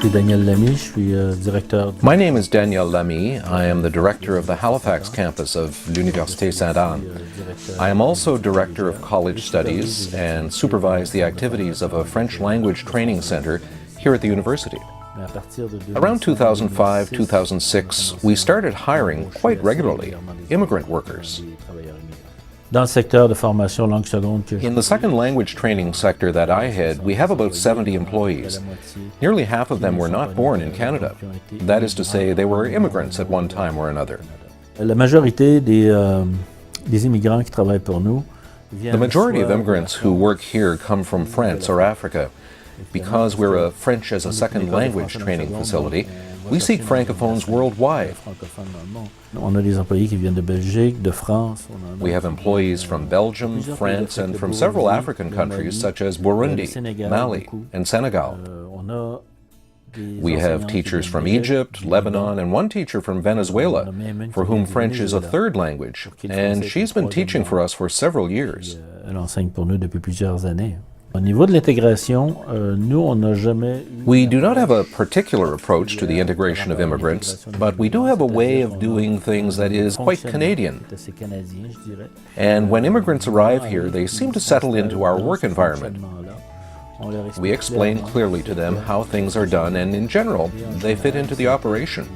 suis Daniel Lamy, je suis directeur. My name is Daniel Lamy. I am the director of the Halifax campus of L'Université Sainte-Anne. I am also director of college studies and supervise the activities of a French language training center here at the university. Around 2005-2006, we started hiring quite regularly immigrant workers. Dans le secteur de formation langue seconde que In the second language training sector that I head, we have about 70 employees. Nearly half of them were not born in Canada. That is to say, they were immigrants at one time or another. La majorité des immigrants qui travaillent pour nous The majority of immigrants who work here come from France or Africa. Because we're a French as a second language training facility, we seek francophones worldwide. On a des employés qui viennent de Belgique, de France. We have employees from Belgium, France, and from several African countries such as Burundi, Mali, and Senegal. We have teachers from Egypt, Lebanon, and one teacher from Venezuela, for whom French is a third language, and she's been teaching for us for several years. Elle enseigne pour nous depuis plusieurs années. Au niveau de l'intégration, nous, on n'a jamais eu... We do not have a particular approach to the integration of immigrants, but we do have a way of doing things that is quite Canadian. And when immigrants arrive here, they seem to settle into our work environment. We explain clearly to them how things are done, and in general, they fit into the operation.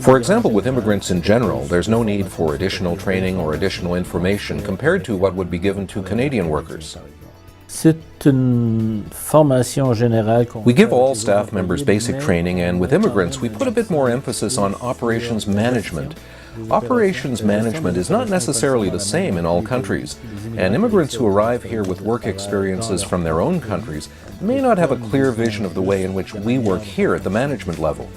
For example, with immigrants in general, there's no need for additional training or additional information compared to what would be given to Canadian workers. We give all staff members basic training, and with immigrants, we put a bit more emphasis on operations management. Operations management is not necessarily the same in all countries, and immigrants who arrive here with work experiences from their own countries may not have a clear vision of the way in which we work here at the management level.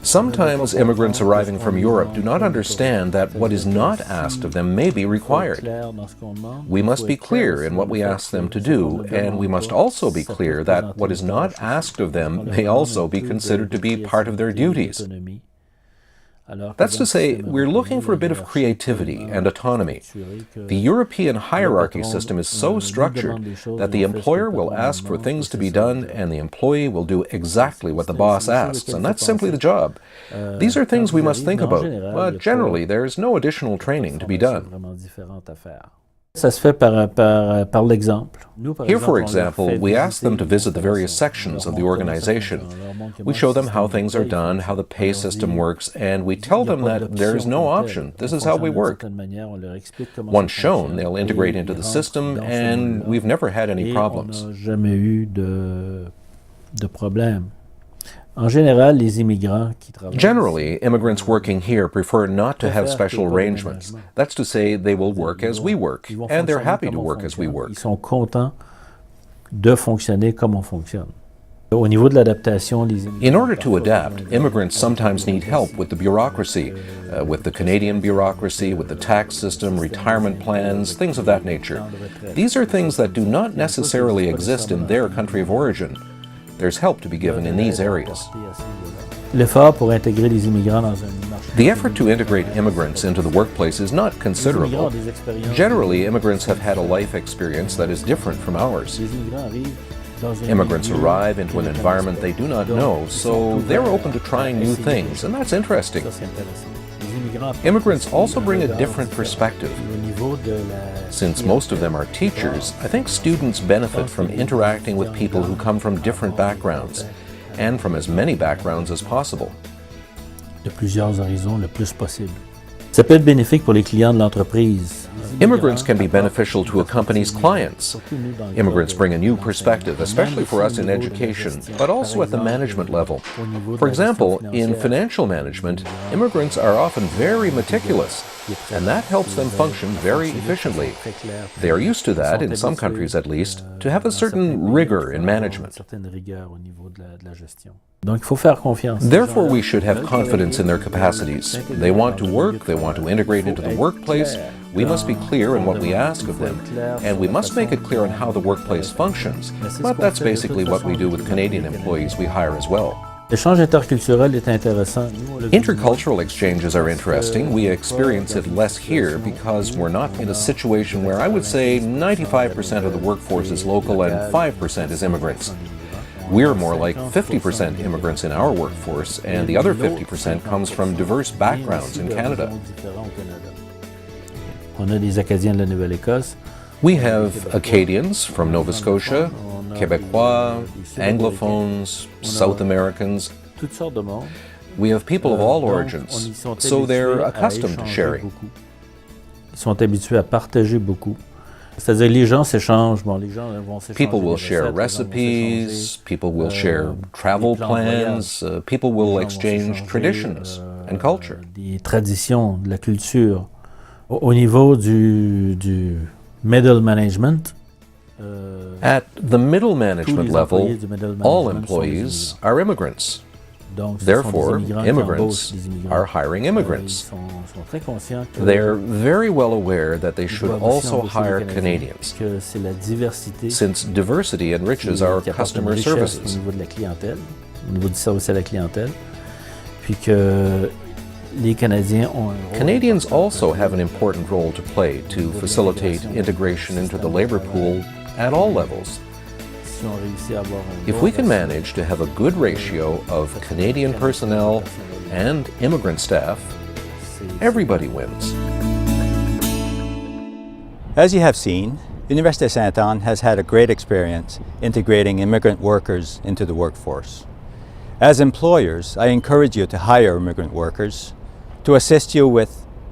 Sometimes immigrants arriving from Europe do not understand that what is not asked of them may be required. We must be clear in what we ask them to do, and we must also be clear that what is not asked of them may also be considered to be part of their duties. That's to say, we're looking for a bit of creativity and autonomy. The European hierarchy system is so structured that the employer will ask for things to be done and the employee will do exactly what the boss asks, and that's simply the job. These are things we must think about, but generally there's no additional training to be done. Ça se fait par l'exemple. Here, for example, we ask them to visit the various sections of the organization. We show them how things are done, how the pay system works, and we tell them that there is no option. This is how we work. Once shown, they'll integrate into the system, and we've never had any problems. Generally, immigrants working here prefer not to have special arrangements. That's to say, they will work as we work, and they're happy to work as we work. Ils sont contents de fonctionner comme on fonctionne. Au niveau de l'adaptation, In order to adapt, immigrants sometimes need help with the bureaucracy, with the Canadian bureaucracy, with the tax system, retirement plans, things of that nature. These are things that do not necessarily exist in their country of origin. There's help to be given in these areas. The effort to integrate immigrants into the workplace is not considerable. Generally, immigrants have had a life experience that is different from ours. Immigrants arrive into an environment they do not know, so they're open to trying new things, and that's interesting. Immigrants also bring a different perspective. Since most of them are teachers, I think students benefit from interacting with people who come from different backgrounds, and from as many backgrounds as possible. De plusieurs horizons le plus possible. Ça peut être bénéfique pour les clients de l'entreprise. Immigrants can be beneficial to a company's clients. Immigrants bring a new perspective, especially for us in education, but also at the management level. For example, in financial management, immigrants are often very meticulous, and that helps them function very efficiently. They are used to that, in some countries at least, to have a certain rigor in management. Therefore, we should have confidence in their capacities. They want to work, they want to integrate into the workplace. We must be clear in what we ask of them, and we must make it clear on how the workplace functions. But that's basically what we do with Canadian employees we hire as well. L'échange interculturel est intéressant. Nous, on l'a vu- Intercultural exchanges are interesting. We experience it less here because we're not in a situation where I would say 95% of the workforce is local and 5% is immigrants. We're more like 50% immigrants in our workforce, and the other 50% comes from diverse backgrounds in Canada. On a des Acadiens de la Nouvelle-Écosse. We have Acadians from Nova Scotia, Québécois, Anglophones, South Americans. Toutes sortes de monde. We have people of all Donc, origins, ils sont so they're habitués à accustomed to échanger sharing. beaucoup. Ils sont habitués à partager beaucoup. C'est-à-dire les gens s'échangent. Bon, les gens vont s'échanger. People will des share recettes, les gens vont recipes, s'échanger, people will share travel des plans de plans, voyage. people Les will gens vont exchange s'échanger, traditions and culture. des traditions, de la culture. Au niveau du middle management, At the middle tous management les level, employés du middle all management sont des employees immigrants. are immigrants. Donc, ce sont Therefore, des immigrants qui immigrants embauchent des immigrants. are hiring Ils immigrants. sont très conscients que They're very well aware that they ils should doivent aussi also embaucher des hire Canadiens, Canadians, que c'est la diversité since diversity enriches our qui apporte une customer richesse au services. niveau de la clientèle, au niveau du service à la clientèle, puis que les Canadiens ont un rôle Canadians important also à have an jouer. important role to play to facilitate integration into the labor pool at all levels. Si on réussit à avoir un If bon we can ratio manage to have a good ratio of Canadian personnel and immigrant staff, c'est- everybody wins. As you have seen, Université Sainte-Anne has had a great experience integrating immigrant workers into the workforce. As employers, I encourage you to hire immigrant workers to assist you with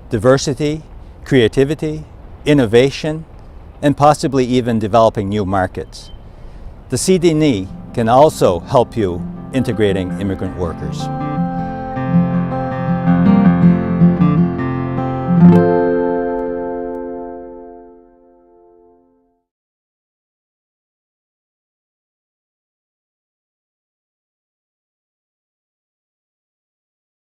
diversity, creativity, innovation, and possibly even developing new markets. The CDNE can also help you integrating immigrant workers.